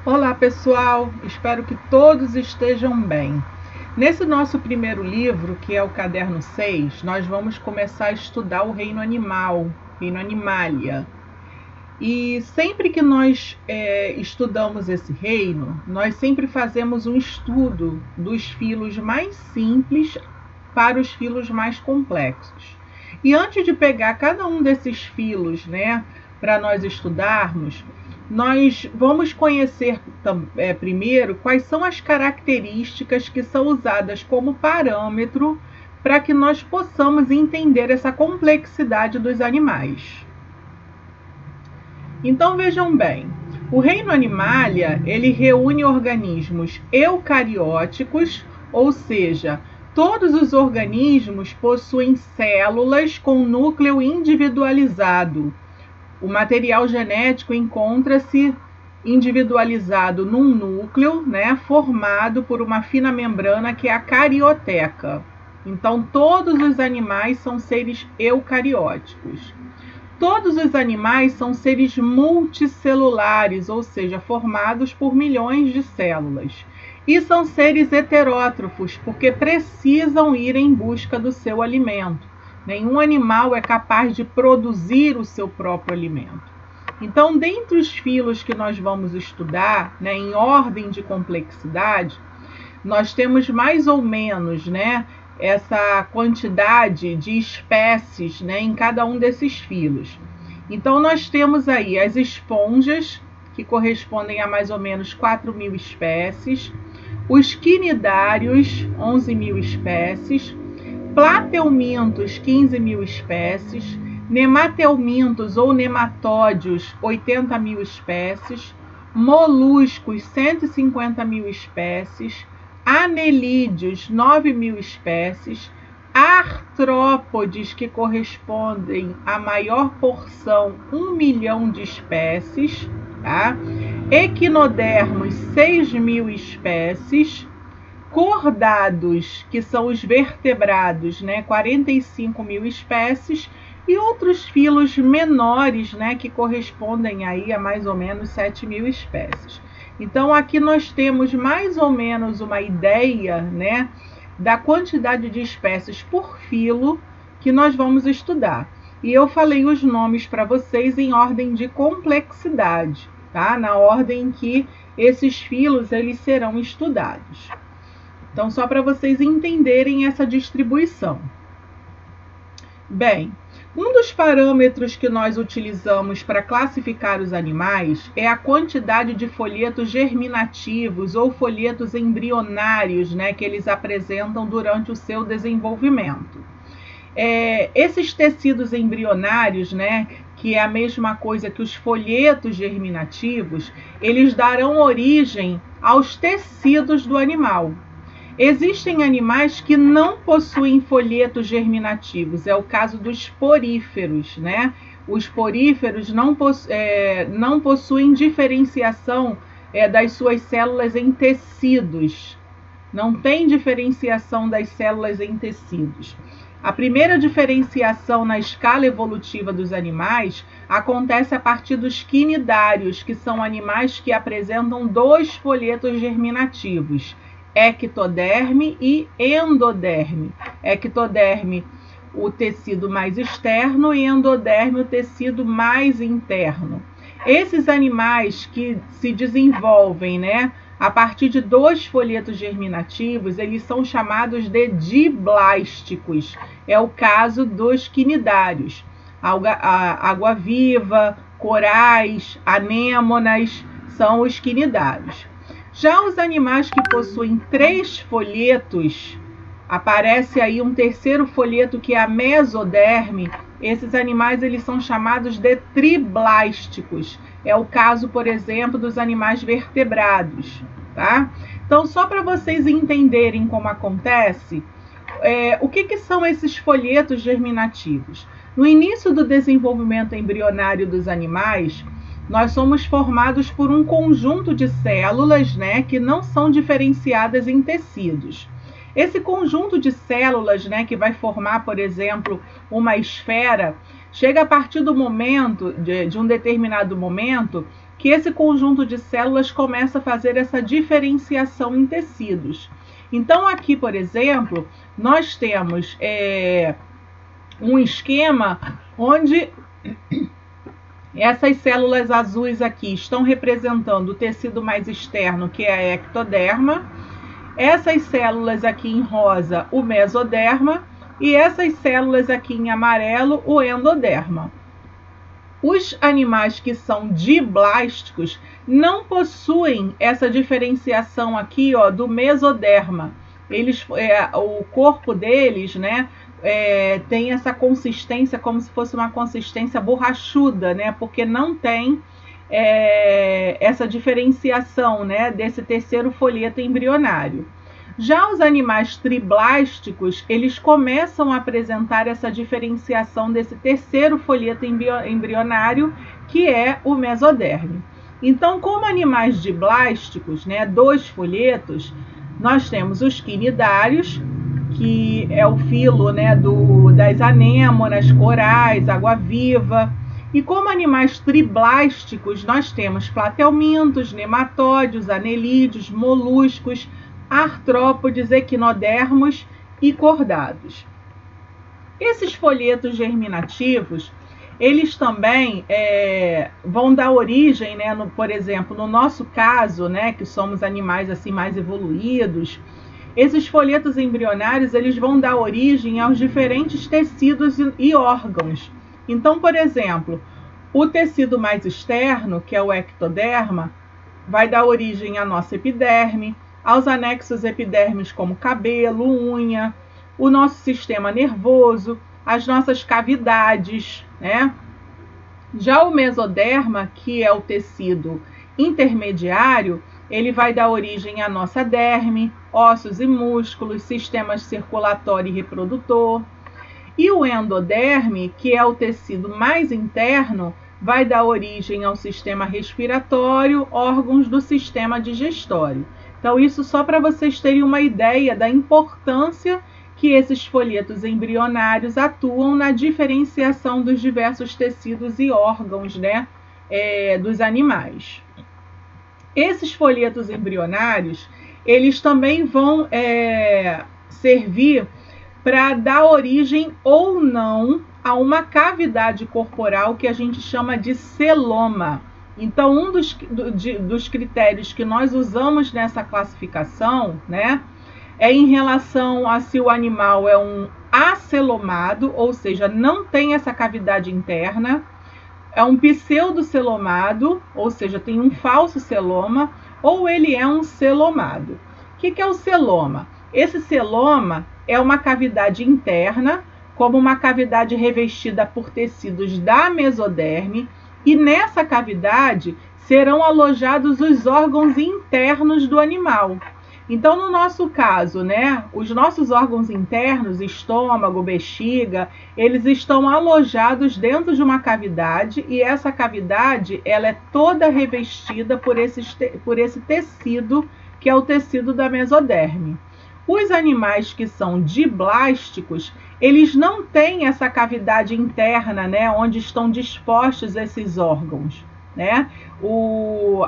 Olá pessoal, espero que todos estejam bem. Nesse nosso primeiro livro, que é o Caderno 6, nós vamos começar a estudar o reino animal, reino Animalia. E sempre que nós estudamos esse reino, nós sempre fazemos um estudo dos filos mais simples para os filos mais complexos. E antes de pegar cada um desses filos, para nós estudarmos, nós vamos conhecer primeiro quais são as características que são usadas como parâmetro para que nós possamos entender essa complexidade dos animais. Então vejam bem, o reino Animalia, ele reúne organismos eucarióticos, ou seja, todos os organismos possuem células com núcleo individualizado. O material genético encontra-se individualizado num núcleo, formado por uma fina membrana que é a carioteca. Então, todos os animais são seres eucarióticos. Todos os animais são seres multicelulares, ou seja, formados por milhões de células. E são seres heterótrofos, porque precisam ir em busca do seu alimento. Nenhum animal é capaz de produzir o seu próprio alimento. Então, dentre os filos que nós vamos estudar, em ordem de complexidade, nós temos mais ou menos, essa quantidade de espécies, em cada um desses filos. Então, nós temos aí as esponjas, que correspondem a mais ou menos 4.000 espécies, os quinidários, 11.000 espécies, plateumintos, 15.000 espécies, nemateumintos ou nematódios, 80.000 espécies, moluscos, 150.000 espécies, anelídeos, 9.000 espécies, artrópodes, que correspondem à maior porção, 1 milhão de espécies, tá? Equinodermos, 6.000 espécies, cordados, que são os vertebrados, 45.000 espécies, e outros filos menores, que correspondem aí a mais ou menos 7.000 espécies. Então, aqui nós temos mais ou menos uma ideia, da quantidade de espécies por filo que nós vamos estudar. E eu falei os nomes para vocês em ordem de complexidade, tá? Na ordem que esses filos eles serão estudados. Então, só para vocês entenderem essa distribuição. Bem, um dos parâmetros que nós utilizamos para classificar os animais é a quantidade de folhetos germinativos ou folhetos embrionários, que eles apresentam durante o seu desenvolvimento. Esses tecidos embrionários, que é a mesma coisa que os folhetos germinativos, eles darão origem aos tecidos do animal. Existem animais que não possuem folhetos germinativos, é o caso dos poríferos, Os poríferos não possuem diferenciação das suas células em tecidos, não tem diferenciação das células em tecidos. A primeira diferenciação na escala evolutiva dos animais acontece a partir dos quinidários, que são animais que apresentam 2 folhetos germinativos, ectoderme e endoderme. Ectoderme, o tecido mais externo, e endoderme, o tecido mais interno. Esses animais que se desenvolvem, a partir de 2 folhetos germinativos, eles são chamados de diblásticos. É o caso dos quinidários. Água-viva, corais, anêmonas são os quinidários. Já os animais que possuem 3 folhetos, aparece aí um terceiro folheto que é a mesoderme. Esses animais eles são chamados de triblásticos. É o caso, por exemplo, dos animais vertebrados, tá? Então, só para vocês entenderem como acontece, o que são esses folhetos germinativos? No início do desenvolvimento embrionário dos animais, nós somos formados por um conjunto de células, que não são diferenciadas em tecidos. Esse conjunto de células, que vai formar, por exemplo, uma esfera, chega a partir do momento, de um determinado momento, que esse conjunto de células começa a fazer essa diferenciação em tecidos. Então aqui, por exemplo, nós temos um esquema onde essas células azuis aqui estão representando o tecido mais externo, que é a ectoderma. Essas células aqui em rosa, o mesoderma. E essas células aqui em amarelo, o endoderma. Os animais que são diblásticos não possuem essa diferenciação aqui, ó, do mesoderma. O corpo deles, né, tem essa consistência como se fosse uma consistência borrachuda, né, porque não tem essa diferenciação, né, desse terceiro folheto embrionário. Já os animais triblásticos, eles começam a apresentar essa diferenciação desse terceiro folheto embrionário, que é o mesoderme. Então, como animais diblásticos, né, 2 folhetos, nós temos os quinidários, que é o filo, né, das anêmonas, corais, água-viva. E como animais triblásticos, nós temos platelmintos, nematódios, anelídeos, moluscos, artrópodes, equinodermos e cordados. Esses folhetos germinativos, eles também vão dar origem, né, por exemplo, no nosso caso, né, que somos animais assim mais evoluídos, esses folhetos embrionários, eles vão dar origem aos diferentes tecidos e órgãos. Então, por exemplo, o tecido mais externo, que é o ectoderma, vai dar origem à nossa epiderme, aos anexos epidermes como cabelo, unha, o nosso sistema nervoso, as nossas cavidades, né? Já o mesoderma, que é o tecido intermediário, ele vai dar origem à nossa derme, ossos e músculos, sistemas circulatório e reprodutor. E o endoderme, que é o tecido mais interno, vai dar origem ao sistema respiratório, órgãos do sistema digestório. Então, isso só para vocês terem uma ideia da importância que esses folhetos embrionários atuam na diferenciação dos diversos tecidos e órgãos, né, dos animais. Esses folhetos embrionários, eles também vão servir para dar origem ou não a uma cavidade corporal que a gente chama de celoma. Então, um dos critérios que nós usamos nessa classificação, né, é em relação a se o animal é um acelomado, ou seja, não tem essa cavidade interna, é um pseudocelomado, ou seja, tem um falso celoma, ou ele é um celomado. O que é o celoma? Esse celoma é uma cavidade interna, como uma cavidade revestida por tecidos da mesoderme, e nessa cavidade serão alojados os órgãos internos do animal. Então, no nosso caso, né, os nossos órgãos internos, estômago, bexiga, eles estão alojados dentro de uma cavidade, e essa cavidade ela é toda revestida por esse tecido, que é o tecido da mesoderme. Os animais que são diblásticos, eles não têm essa cavidade interna, né, onde estão dispostos esses órgãos, né?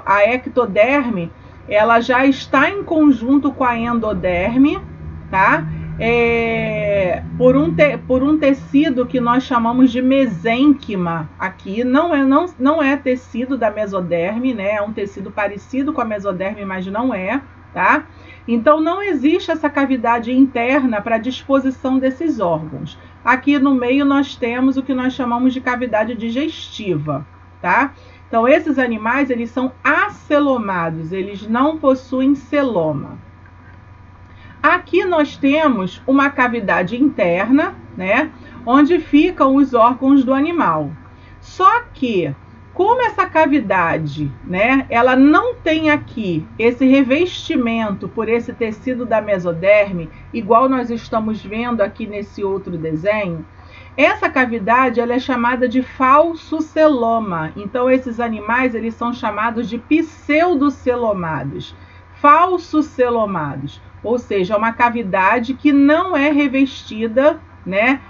A ectoderme, ela já está em conjunto com a endoderme, tá? Por um tecido que nós chamamos de mesênquima aqui, não é tecido da mesoderme, né? É um tecido parecido com a mesoderme, mas não é, tá? Então, não existe essa cavidade interna para a disposição desses órgãos. Aqui no meio nós temos o que nós chamamos de cavidade digestiva, tá? Então, esses animais, eles são acelomados, eles não possuem celoma. Aqui nós temos uma cavidade interna, né, onde ficam os órgãos do animal. Só que, como essa cavidade, né, ela não tem aqui esse revestimento por esse tecido da mesoderme, igual nós estamos vendo aqui nesse outro desenho, essa cavidade ela é chamada de falso celoma. Então, esses animais eles são chamados de pseudocelomados, falsos celomados, ou seja, uma cavidade que não é revestida, né,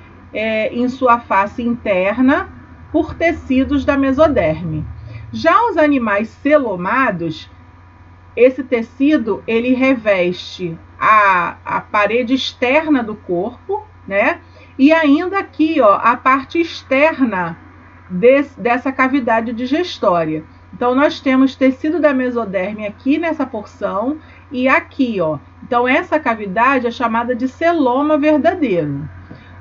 em sua face interna por tecidos da mesoderme. Já os animais celomados, esse tecido ele reveste a parede externa do corpo, né? E ainda aqui, ó, a parte externa dessa cavidade digestória. Então, nós temos tecido da mesoderme aqui nessa porção e aqui, ó. Então, essa cavidade é chamada de celoma verdadeiro.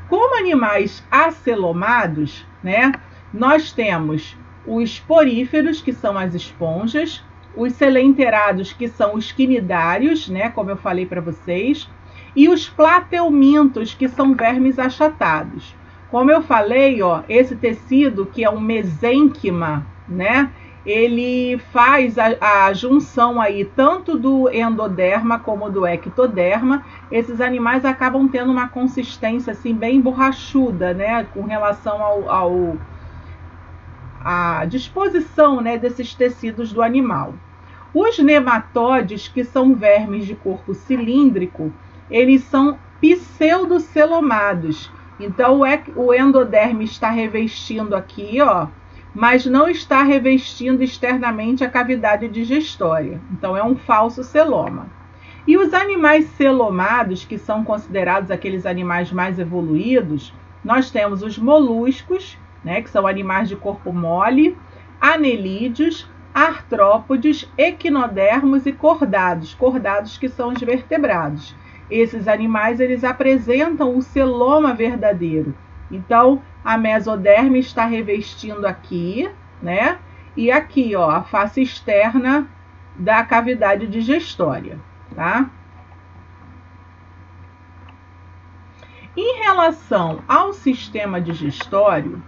Como animais acelomados, né, nós temos os poríferos, que são as esponjas, os selenterados, que são os quinidários, né, como eu falei para vocês, e os plateumintos, que são vermes achatados. Como eu falei, ó, esse tecido, que é um mesênquima, né, ele faz a junção aí tanto do endoderma como do ectoderma. Esses animais acabam tendo uma consistência assim bem borrachuda, né, com relação à disposição, né, desses tecidos do animal. Os nematóides, que são vermes de corpo cilíndrico, eles são pseudocelomados. Então o endoderme está revestindo aqui, ó, mas não está revestindo externamente a cavidade digestória. Então, é um falso celoma. E os animais celomados, que são considerados aqueles animais mais evoluídos, nós temos os moluscos, né, que são animais de corpo mole, anelídeos, artrópodes, equinodermos e cordados. Cordados que são os vertebrados. Esses animais, eles apresentam o celoma verdadeiro. Então, a mesoderme está revestindo aqui, né? E aqui, ó, a face externa da cavidade digestória, tá? Em relação ao sistema digestório,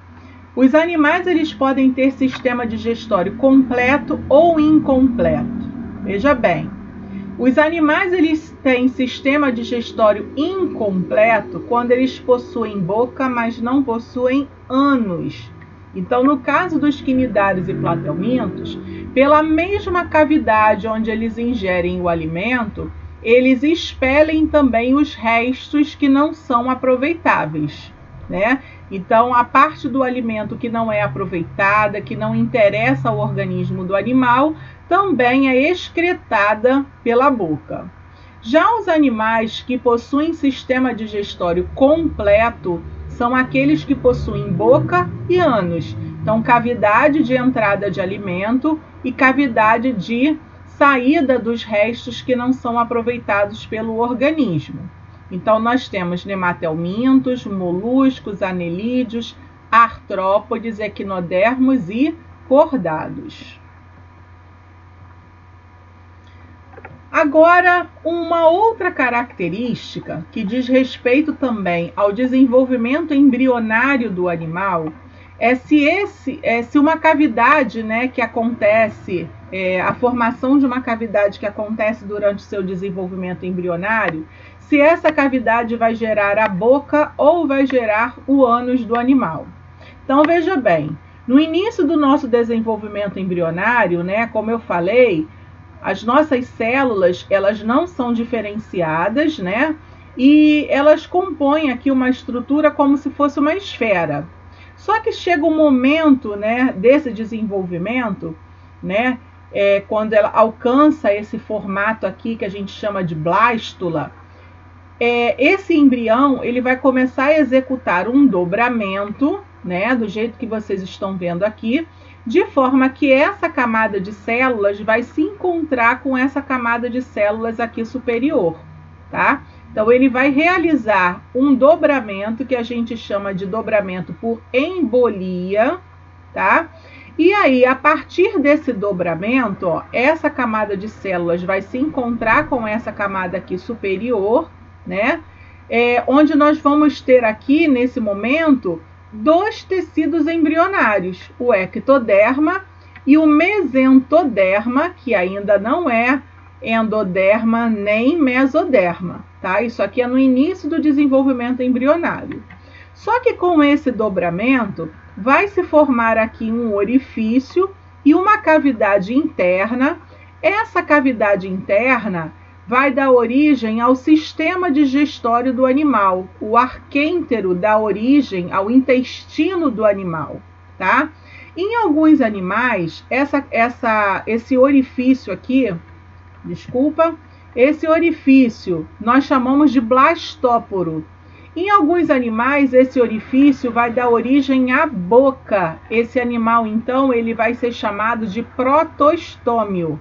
os animais eles podem ter sistema digestório completo ou incompleto. Veja bem, os animais eles têm sistema digestório incompleto quando eles possuem boca, mas não possuem ânus. Então, no caso dos quinidários e plateumintos, pela mesma cavidade onde eles ingerem o alimento, eles expelem também os restos que não são aproveitáveis, né? Então, a parte do alimento que não é aproveitada, que não interessa ao organismo do animal, também é excretada pela boca. Já os animais que possuem sistema digestório completo são aqueles que possuem boca e ânus. Então, cavidade de entrada de alimento e cavidade de saída dos restos que não são aproveitados pelo organismo. Então, nós temos nematelmintos, moluscos, anelídeos, artrópodes, equinodermos e cordados. Agora, uma outra característica que diz respeito também ao desenvolvimento embrionário do animal é se uma cavidade, né, que acontece, a formação de uma cavidade que acontece durante o seu desenvolvimento embrionário, se essa cavidade vai gerar a boca ou vai gerar o ânus do animal. Então, veja bem, no início do nosso desenvolvimento embrionário, né, como eu falei, as nossas células, elas não são diferenciadas, né? E elas compõem aqui uma estrutura como se fosse uma esfera. Só que chega um momento, né, desse desenvolvimento, né, quando ela alcança esse formato aqui que a gente chama de blástula, esse embrião ele vai começar a executar um dobramento, né, do jeito que vocês estão vendo aqui, de forma que essa camada de células vai se encontrar com essa camada de células aqui superior, tá? Então, ele vai realizar um dobramento que a gente chama de dobramento por embolia, tá? E aí, a partir desse dobramento, ó, essa camada de células vai se encontrar com essa camada aqui superior, né? Onde nós vamos ter aqui, nesse momento, dois tecidos embrionários, o ectoderma e o mesentoderma, que ainda não é endoderma nem mesoderma, tá? Isso aqui é no início do desenvolvimento embrionário. Só que com esse dobramento, vai se formar aqui um orifício e uma cavidade interna. Essa cavidade interna vai dar origem ao sistema digestório do animal. O arquêntero dá origem ao intestino do animal, tá? Em alguns animais, esse orifício aqui, esse orifício nós chamamos de blastóporo. Em alguns animais, esse orifício vai dar origem à boca. Esse animal, então, ele vai ser chamado de protostômio,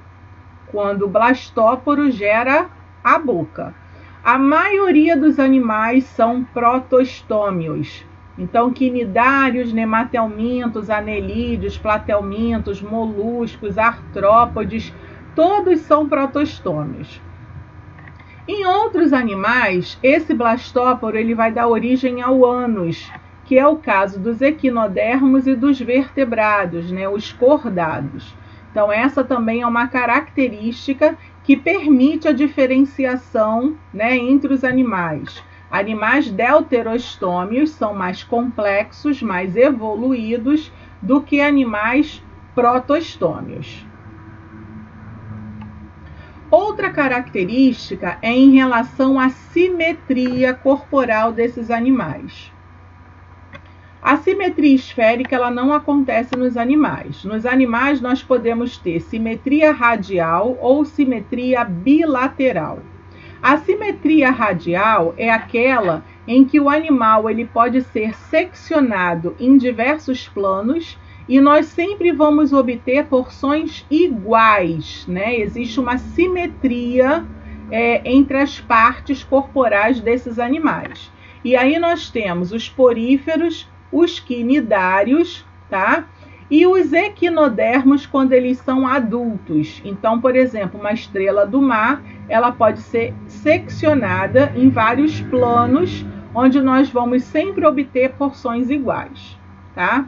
quando o blastóporo gera a boca. A maioria dos animais são protostômios. Então, quinidários, nematelmintos, anelídeos, platelmintos, moluscos, artrópodes, todos são protostômios. Em outros animais, esse blastóporo ele vai dar origem ao ânus, que é o caso dos equinodermos e dos vertebrados, né, os cordados. Então, essa também é uma característica que permite a diferenciação, né, entre os animais. Animais deuterostômios são mais complexos, mais evoluídos do que animais protostômios. Outra característica é em relação à simetria corporal desses animais. A simetria esférica ela não acontece nos animais. Nos animais nós podemos ter simetria radial ou simetria bilateral. A simetria radial é aquela em que o animal ele pode ser seccionado em diversos planos e nós sempre vamos obter porções iguais, né? Existe uma simetria entre as partes corporais desses animais. E aí nós temos os poríferos, os quinidários, tá? E os equinodermos quando eles são adultos. Então, por exemplo, uma estrela do mar, ela pode ser seccionada em vários planos, onde nós vamos sempre obter porções iguais, tá?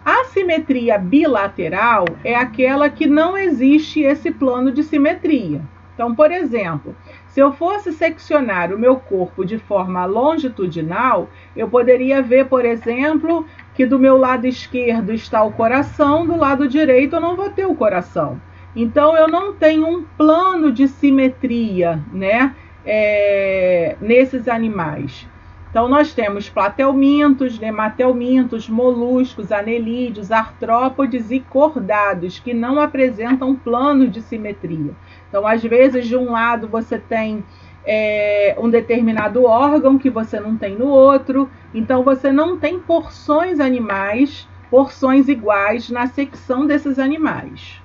A simetria bilateral é aquela que não existe esse plano de simetria. Então, por exemplo, se eu fosse seccionar o meu corpo de forma longitudinal, eu poderia ver, por exemplo, que do meu lado esquerdo está o coração, do lado direito eu não vou ter o coração. Então, eu não tenho um plano de simetria, né, nesses animais. Então, nós temos platelmintos, nematelmintos, moluscos, anelídeos, artrópodes e cordados, que não apresentam plano de simetria. Então, às vezes, de um lado você tem um determinado órgão que você não tem no outro. Então, você não tem porções animais, porções iguais na secção desses animais.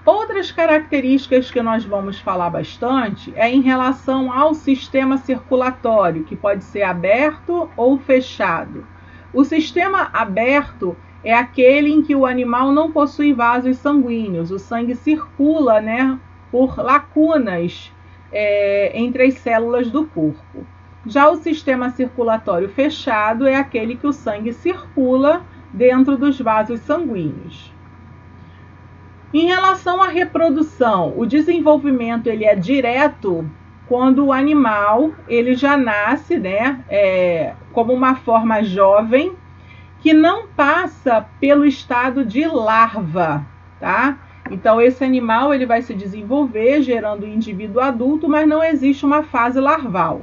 Outras características que nós vamos falar bastante é em relação ao sistema circulatório, que pode ser aberto ou fechado. O sistema aberto é aquele em que o animal não possui vasos sanguíneos, o sangue circula, né, por lacunas entre as células do corpo. Já o sistema circulatório fechado é aquele que o sangue circula dentro dos vasos sanguíneos. Em relação à reprodução, o desenvolvimento ele é direto quando o animal ele já nasce, né, como uma forma jovem que não passa pelo estado de larva, tá? Então esse animal ele vai se desenvolver gerando um indivíduo adulto, mas não existe uma fase larval.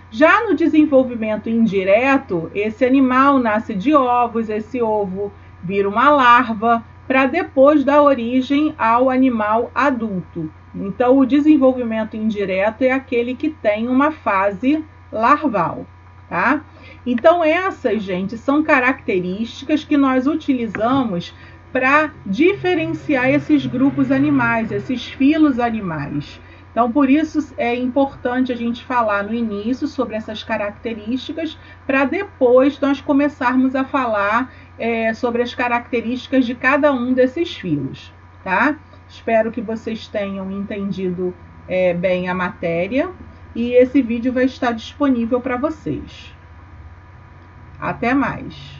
Já no desenvolvimento indireto, esse animal nasce de ovos, esse ovo vira uma larva, para depois dar origem ao animal adulto. Então, o desenvolvimento indireto é aquele que tem uma fase larval, tá? Então, essas, gente, são características que nós utilizamos para diferenciar esses grupos animais, esses filos animais. Então, por isso é importante a gente falar no início sobre essas características, para depois nós começarmos a falar sobre as características de cada um desses filos, tá? Espero que vocês tenham entendido bem a matéria e esse vídeo vai estar disponível para vocês. Até mais!